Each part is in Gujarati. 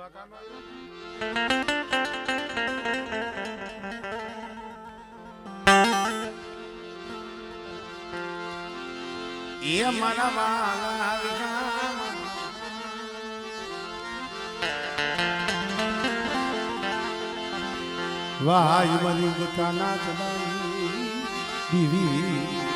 કાનો એ મારા વાલા વિરામ વાય મરી ગતાના ચડાવી દીવી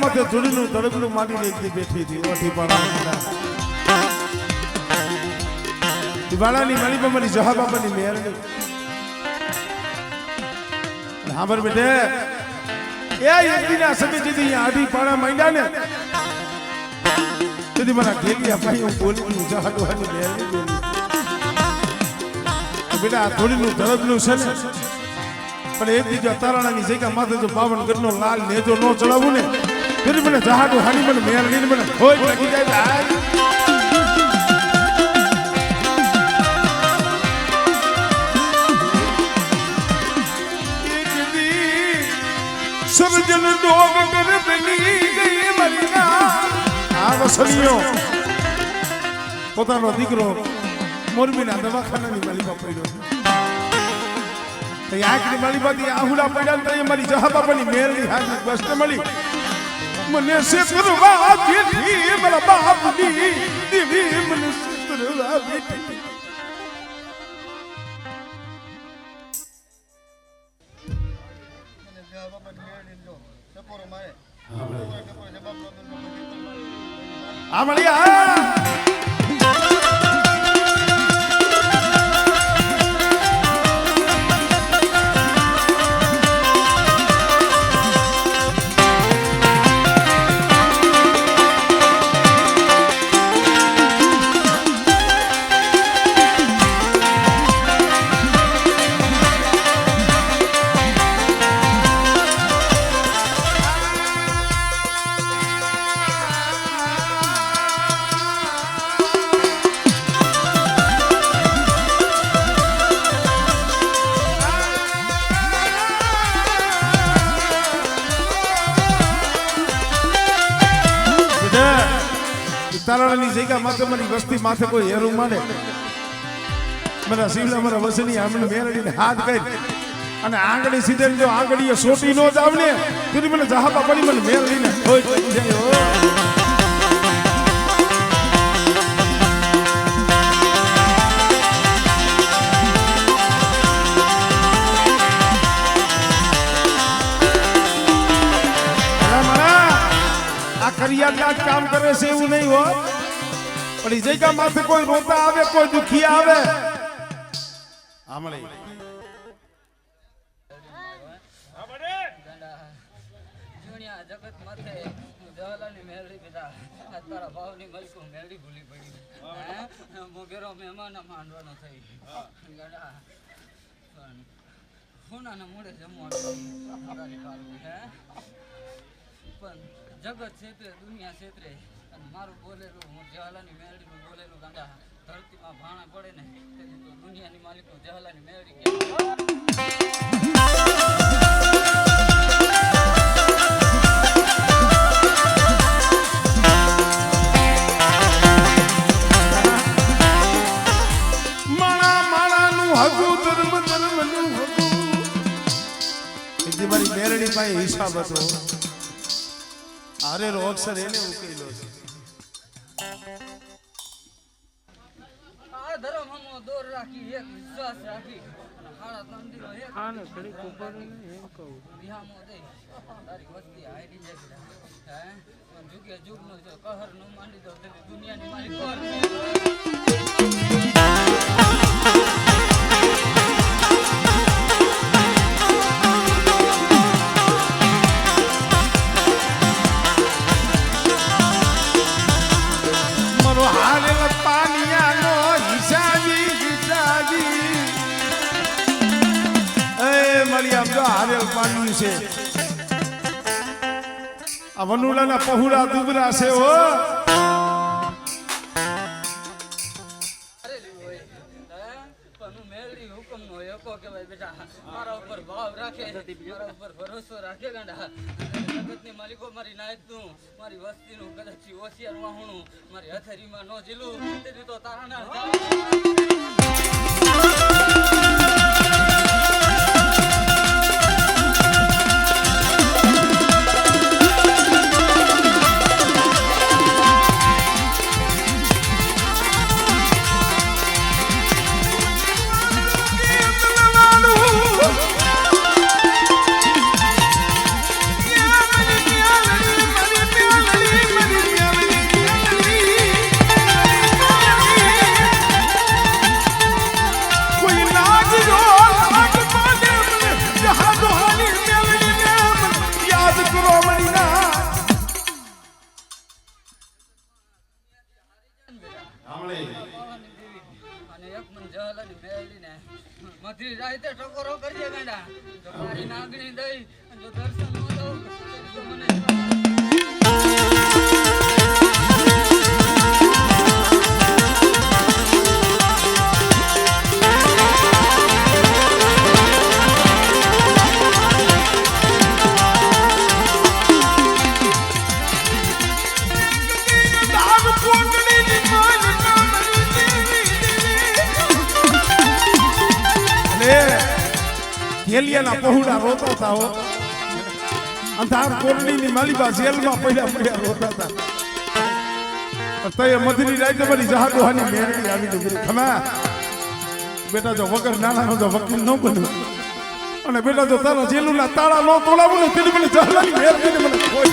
માથે ધૂળીનું તડકનું મારી લઈ બેઠી હતી ઓઠી પાડા દિવાળાની મારી પર મારી જહા બાપાની મેરની હા બર બેટે એ એકદીના સમય જેથી આધી પાડા માંડ્યા ને તેથી મારા ઘેલિયા ભાઈ હું બોલી જહા ડોહાની મેરની બોલી બેટા ધૂળીનું તડકનું છે ને પણ એક દીજો તારાણાની જગ્યા માથે જો પાવનગઢનો લાલ નેજો નો ચડાવું ને फिर मैंने जहाडू हानी मैंने मेल नहीं मैंने होय लगी जाए भाई एक दी सर्जन डोग कर बनी गई मरीना आ वसलियो પોતાનો દીકરો મોરબીના દવાખાનાની માલિકા પડ્યો તો આખરી માલિકાથી આહુડા પડ્યા તો એ મારી જહાબાની મેલની હાથ બસને મળી મને સે કરવા બેઠી મારા બાપની દેવી મને સે કરવા બેઠી આ મળ્યા તારાની જગ્યા માથે મારી વસ્તી માથે કોઈ હેરું માને મારા શિવલા મારા વસની આમને મેરડીને હાથ કરી અને આંગળી સીધે જો આંગળીએ સોટી નો જ આવને તું મને જહાબા પડી મને મેરડીને હોય જાય કરિયાના કામ કરે છે એવું નહીં હો પણ એ જગ્યા માથે કોઈ રોતા આવે કોઈ દુખી આવે આમળે દુનિયા જગત માથે જવાલાની મેલડી બેટા તારા ભાવની મલકો મેલડી ભૂલી પડી મોગેરો મહેમાન માંડવાનો થઈ ગડા હોનાના મોડે જમવાનું હે પણ જગત ક્ષેત્રે દુનિયા ક્ષેત્રે અને મારું બોલેલું હું જહલાની મેરડીનું બોલેલું ગાંડા ધરતીમાં ભાણા પડે ને તેથી તો દુનિયાની માલિકનું જહલાની મેરડી માણા માણાનું હગું ધર્મ ધર્મનું હગું એટલે મારી મેરડી પાસે હિસાબ હતો અરે અક્ષર એને ઉકેલો છે આ ધર્મનો દોર રાખી એક વિશ્વાસ રાખી અને હાડા મંદિરો એક આને ઘડી કોપર એમ કહું વિહામો દે તારી વસ્તી આઈડી જાય હે પણ જુગે જુગનો જો કહર નો માંડી દો તે દુનિયાની માલિક કોણ કેવા હારેલ પાણી છે આ વનુલાના પહુડા દુબરા છે હો મારા ઉપર ભાવ રાખે મારા ઉપર ભરોસો રાખે ગાંડા જગતની માલિકો મારી નાયકનું મારી વસ્તીનું કદાચ હોશિયાર વાહણું મારી હથેરીમાં ન ઝીલું તેથી તો તારા ના મધરી રાતે ટકોરો કરજે ગાંડા જો મારી નાગણી દઈ જો દર્શન ન દઉં તો મને ગેલિયાના પહોળા રોતા હતા હો અંધાર કોરડીની માલિબા જેલમાં પડ્યા રોતા હતા તય મધરી રાતે મારી જહાદોહાની મેરડી આવી ગઈ ખમા બેટા જો વગર નાનાનો જો વકીલ ન બન્યો અને બેટા જો તારા જેલુના તાળા ન તોડાવું ને તેની મને જહાલાની મેરડીને મને કોઈ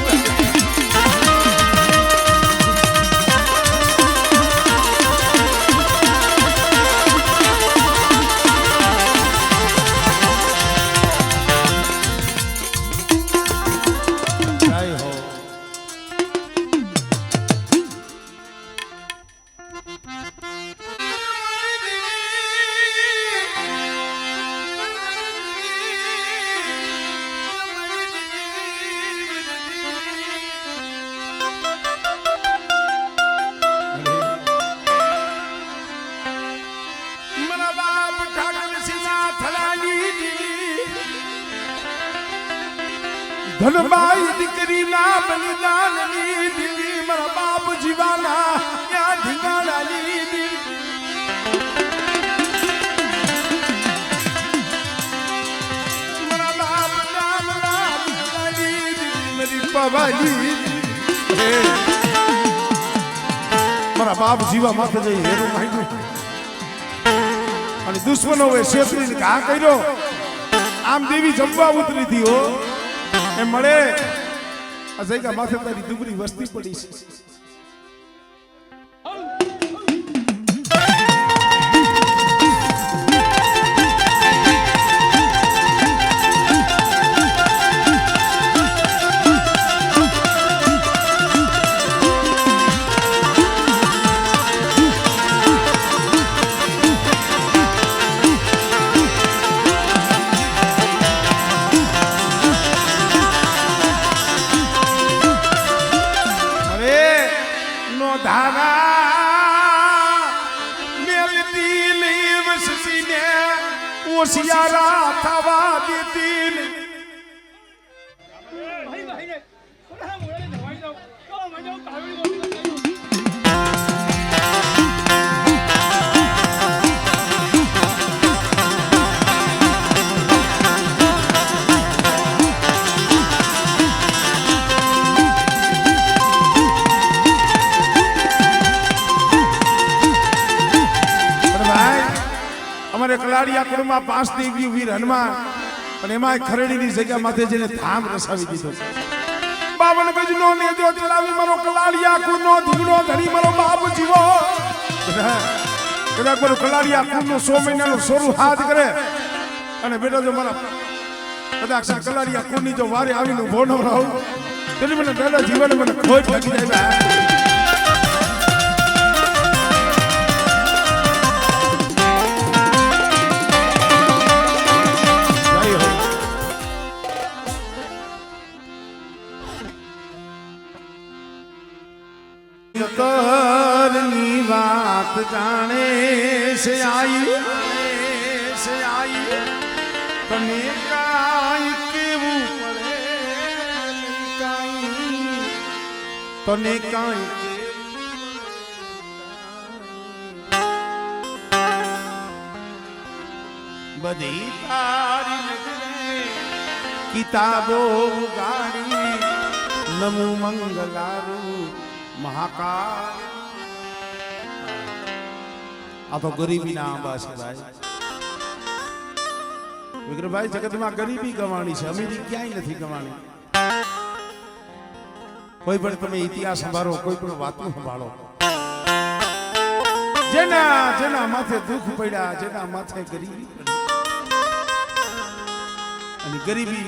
ધનબાઈ દીકરી ના બલિદાન ની દીદી મારા બાપ જીવાના ત્યાં ઢીંગાણા ની દીદી મારા બાપ નામના દીકરાની દીદી મારી પવાલી મારા બાપ જીવા માથે જઈ હેરો માંગ્યું અને દુશ્મનોએ શેત્રીને ઘા કર્યો આમ દેવી જમવા ઉતરી હતી હો એ મળે આ જગ્યા માથે તારી દુબરી વસ્તી પડી છે હોશિયારા થવા દીધી અમારે કલાડિયા કુળમાં 5 દેવી વીર હનુમાન અને એમાં ખરડીની જગ્યા માથે જઈને ધામ રસાવી દીધો 52 ગજનો ને જો ચલાવી મારો કલાડિયા કુળનો ધીગણો ધણી મારો બાપ જીવો કદાચ મારો કલાડિયા કુળનો 100 મહિનાનો સોરું હાથ કરે અને બેટા જો મારા કદાચ કલાડિયા કુળની જો વારે આવીને ઉભો ન રહું તેની મને દાદા જીવન મને ખોટ લાગી જાય અંતરની વાત જાણે છે આઈ તને કાંઈ કેવું પડે તને કાંઈ બધી તારી નજરે કિતાબો ગાડી નમો મંગલારું મહાકાલ આ તો ગરીબીના આંબા છે ભાઈ વિક્રમભાઈ જગતમાં ગરીબી ગવાણી છે અમીરી ક્યાંય નથી ગવાણી કોઈ પણ તમે ઇતિહાસ સંભાળો કોઈ પણ વાતો સંભાળો જેના માથે દુઃખ પડ્યા જેના માથે ગરીબી પડી અને ગરીબી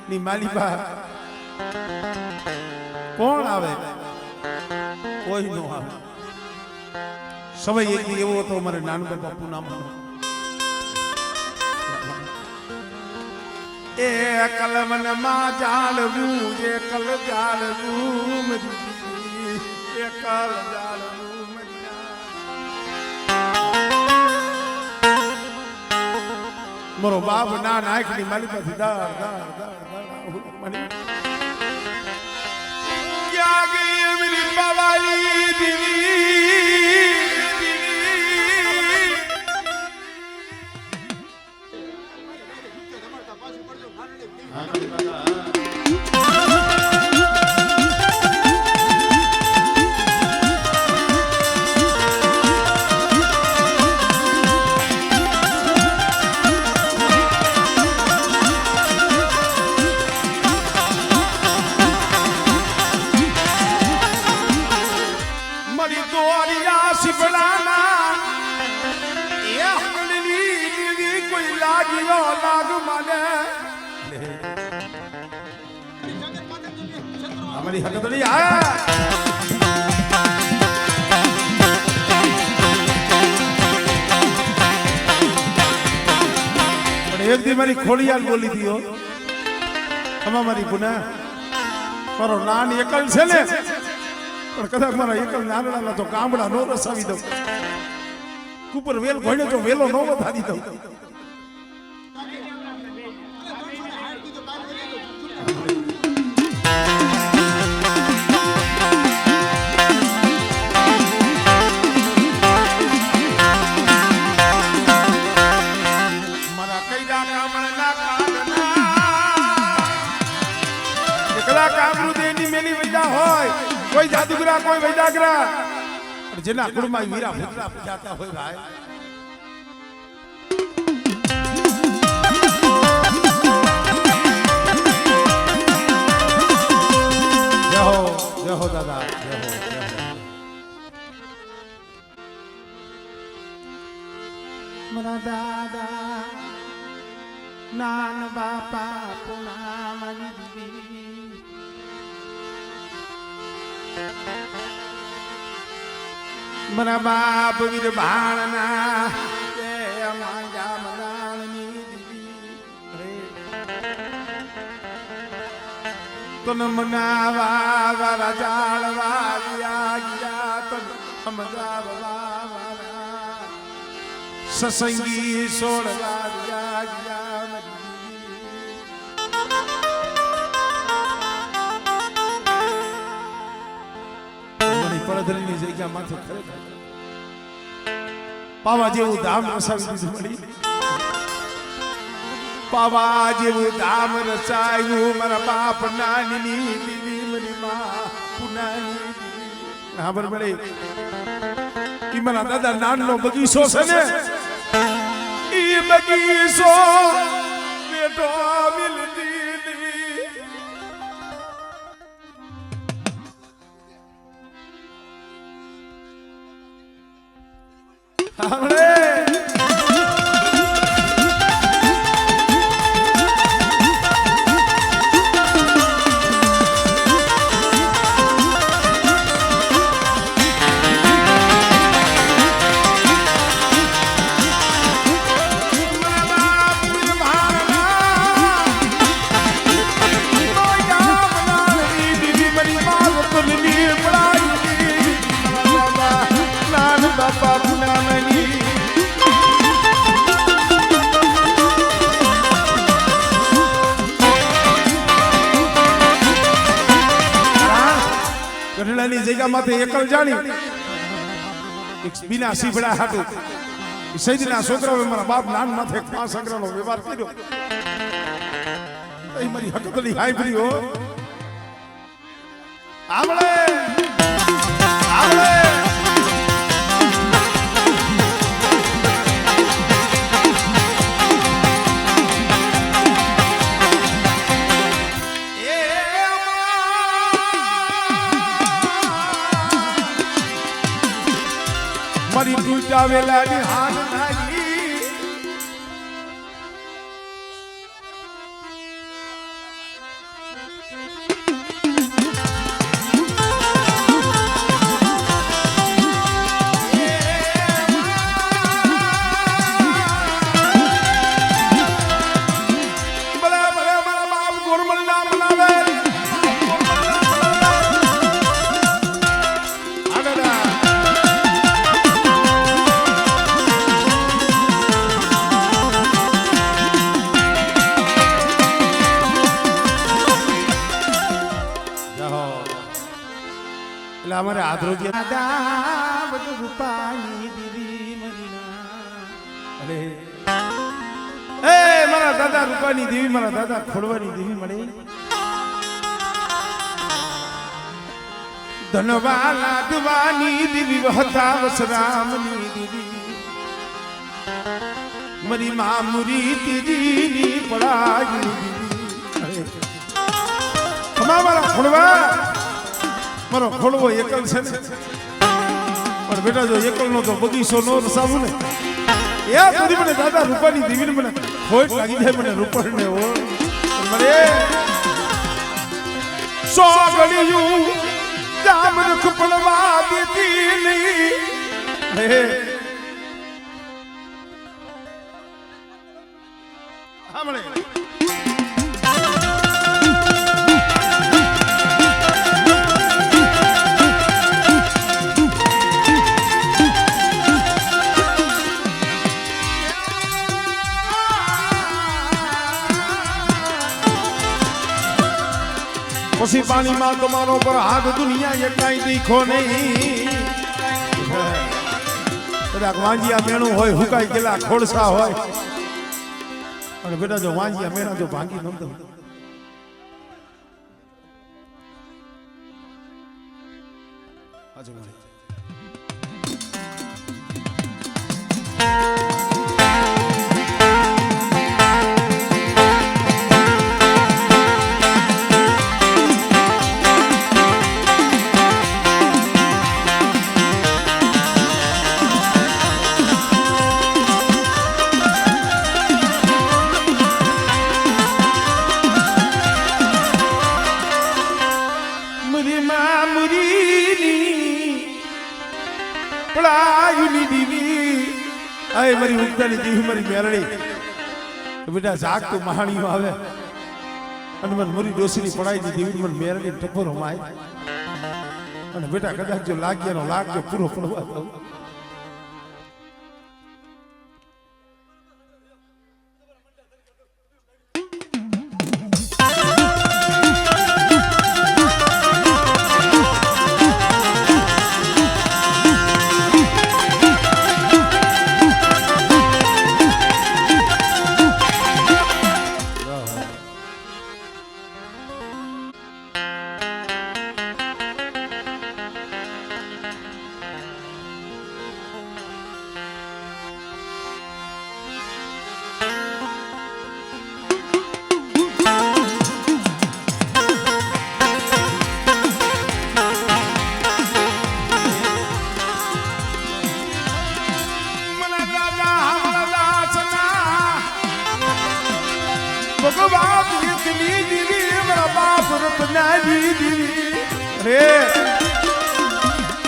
ની માલિકા કોણ આવે કોઈ નો આવે સમય એક એવો હતો મારે નાનપણ બાપુ નામ એ કલમન માં જાળવું એ કલ જાળવું એ કલ જાળવું મારો બાપ ના નાખ ની માલી પાસે દાળ ક્યાં ગઈ મેરી બાવાલી દીવી हमारी हरकत नहीं आया एक दिन मारी खोलियाल बोली थी हो हमारी पुना मारो नान एकल छे ने पण कदाच मारा एकल नानड़ा तो कामड़ा नो रसावी दो कुपर वेल घोड़े तो वेलो नो वधारी दो कोई जादूगरा कोई वैदागरा जेना कुड़मा वीरा पुत्रा पूजाता होय भाई जय हो दादा जय हो मरा दादा नान बापा पुना मनी मरा बाप वीर भाणना के माया मनानी दीदी तन मनावा वाला जालवा गया गया तन समझावा वाला ससंगी सोड़वा गया गया પડધરીની જગ્યા માથે ખરેખર પાવા જેવું ધામ રસાવી દીધું મળી પાવા જેવું ધામ રચાયું મારા બાપ નાની દીવી મારી માં પુનાની દીવી હા બરાબર ઈ મારા દાદા નાનનો બગીચો છે ને ઈ બગીચો બેટો મિલતી हमरे જગ્યામાંથી એકલ જાણી એક બીના સીભડા હાટું સૈદના છોકરાઓએ મારા બાપ નાન માથે 5 આંકડાનો વ્યવહાર કર્યો એ મારી હકતલી હાઈબ્રી હો આવડે આવડે મારી ટૂટા વેલાની હાથ નાગી ભલા ભલા મારા બાપ ગોરમલ નામ બનાવે અમારે આદરોજી દાદા બધું રૂપાની દેવી મરીના અરે એ મારા દાદા રૂપાની દેવી મારા દાદા ખોડવાની દેવી મળે ધનવાલા દવાની દેવી વહતા વસરામની દેવી મરી મામુરી તીજીની પડાઈ દેવી મારા ખોડવા મારો ખોડવો એકલ છે ને પણ બેટા જો એકલ નો તો બગીચો નો રસાવું ને એ સુધી મને દાદા રૂપાની દેવીને મને ખોટ લાગી જાય મને રૂપણને હો મને સોગળિયું જામ રખ પડવા દેતી નહીં હે સાંભળે પછી પાણીમાં તમારો પર હાથ દુનિયા એ કઈ દીખો નહીં કદાચ વાંજિયા મેણું હોય હુકાઈ ગયેલા ખોડસા હોય અને બેટા જો વાંજિયા મેણા જો ભાંગી ન દઉં મારી ઉગતાની દેવી મારી મેરડી બેટા જાગ તો મહાણીઓ આવે અને મને મારી ડોસીની પડાઈ દેવી મને મેરડી ટપોરો માય અને બેટા કદાચ જો લાગ્યાનો લાગજો પૂરો પડવા દઉં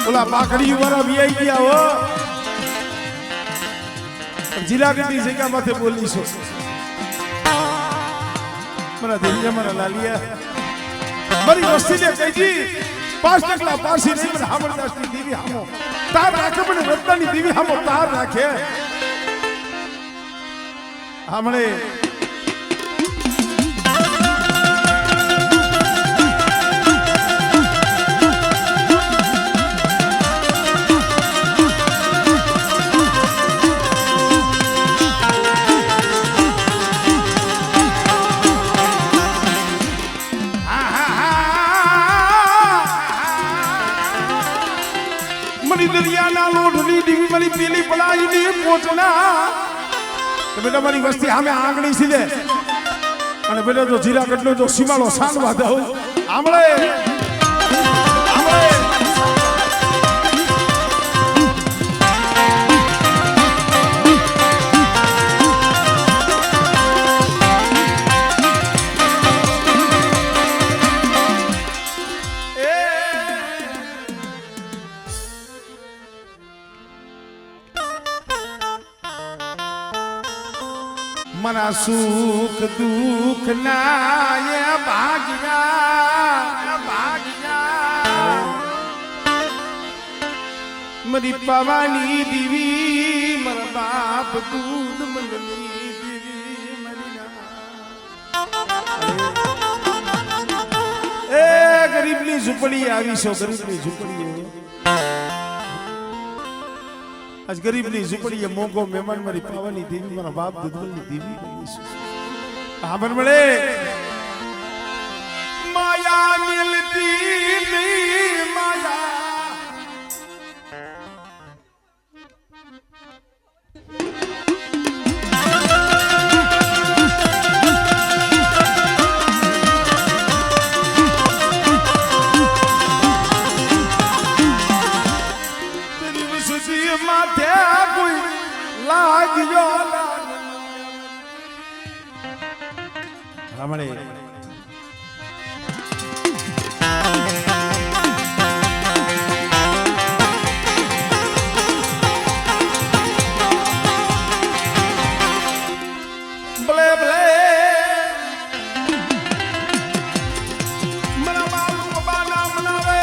ઓલા પાકડી વાળા વીઆઈ ગયા હો જિલ્લાગઢની જગ્યા માથે બોલીશો મારા દેવીયા મારા લાલિયા મારી વસ્તીને કહીજી 5 ટકલા પારસી નહીં મને હામળદાસની દેવી હામો તાર રાખે મને રત્નાની દેવી હામો તાર રાખે હામળે મારી દરિયાના લોઢની દીવી મારી પેલી પલાઈની પોચના તો બેટા મારી વસ્તી સામે આંગળી સીધે અને બેટા જો જીરાગઢનો જો સીમાડો સાંગવા દઉં આમળે मना सुख दुख नाय भाग्या मरी पवानी दीवी मर बाप दूध मंगनी दीवी ए गरीबनी झूपड़ी आवी सो गरीबनी झूपड़ी आज गरीबनी झूपड़ी मोंगो मेहमान मारी पावानी देवी मारा बाप दुधवलनी देवी हाबर મળે माया मिलती नहीं माया माथे कोई लागियो हमणे भले भले मना मालूम बाना मनावे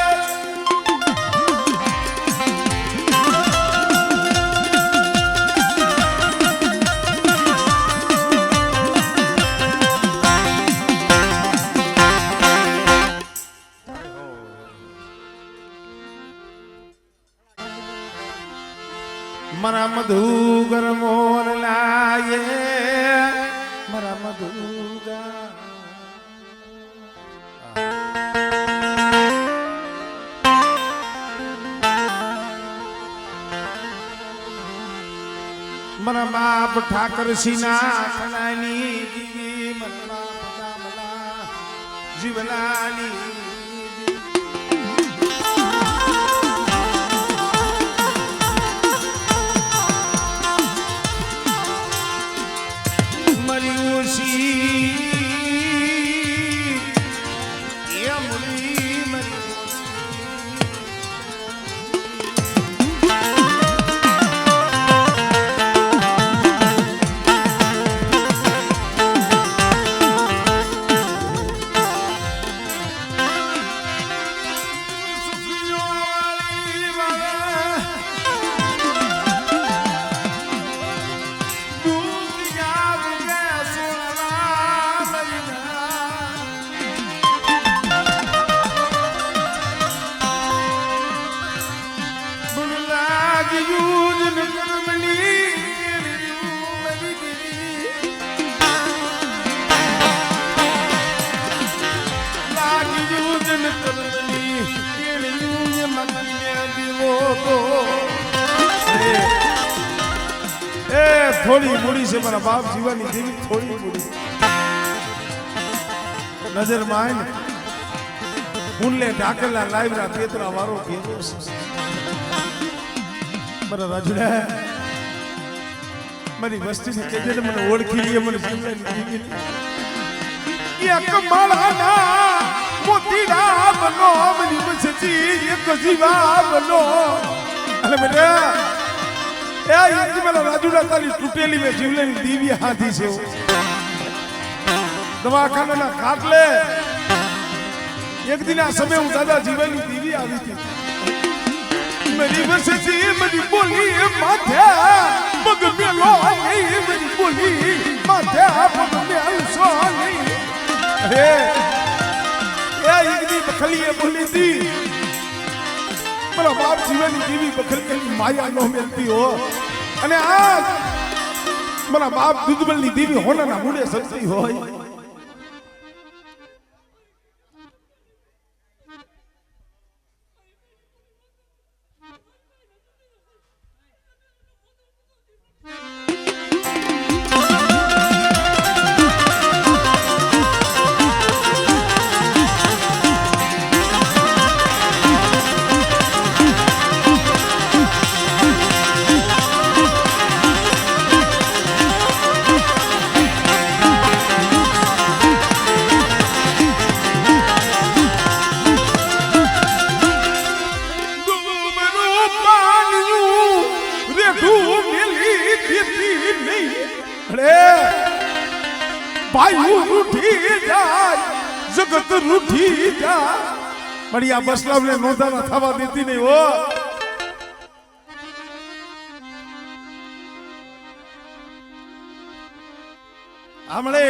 मरा मधुगर मोर लाए मरा मधुगर मरा बाप ठाकर सीना खनानी मरा बाप दामला जीवनानी थोड़ी मुड़ी से मेरा बाप जीवानी देवी थोड़ी मुड़ी नजर मायन उनले ढाकला लाइवरा पेतरा वारो केरो मेरा राजुड़ा मरी वस्ती ने केजे ने मने ओळखी लिए मने जीवानी देवी ये कमाला ना मोतीड़ा बनो मनी मसती एक जीवा बनो अरे मेरा ए एक मेरा राजुला ताली टूटेली में जीवलेनी दीवी हाथी से दवाखाना ना काट ले एक दिन आ समय हूँ दादा जीवनी दीवी आई थी मेरी वसती मेरी बोली माथे मग में लो नहीं मेरी बोली माथे मग में सो नहीं अरे ए एक दिन बखली बोली थी मेरा बाप जीवनी दीवी बखल के माया नो मिलती हो अने आज मेरा बाप दुधबलनी दीवी होना ना मुड़े सकती हो ભાઈ રૂઠી જાય જગત રૂઠી જાય પણ આ બસલાવને નોંધાના થવા દેતી નહીં હો આમળે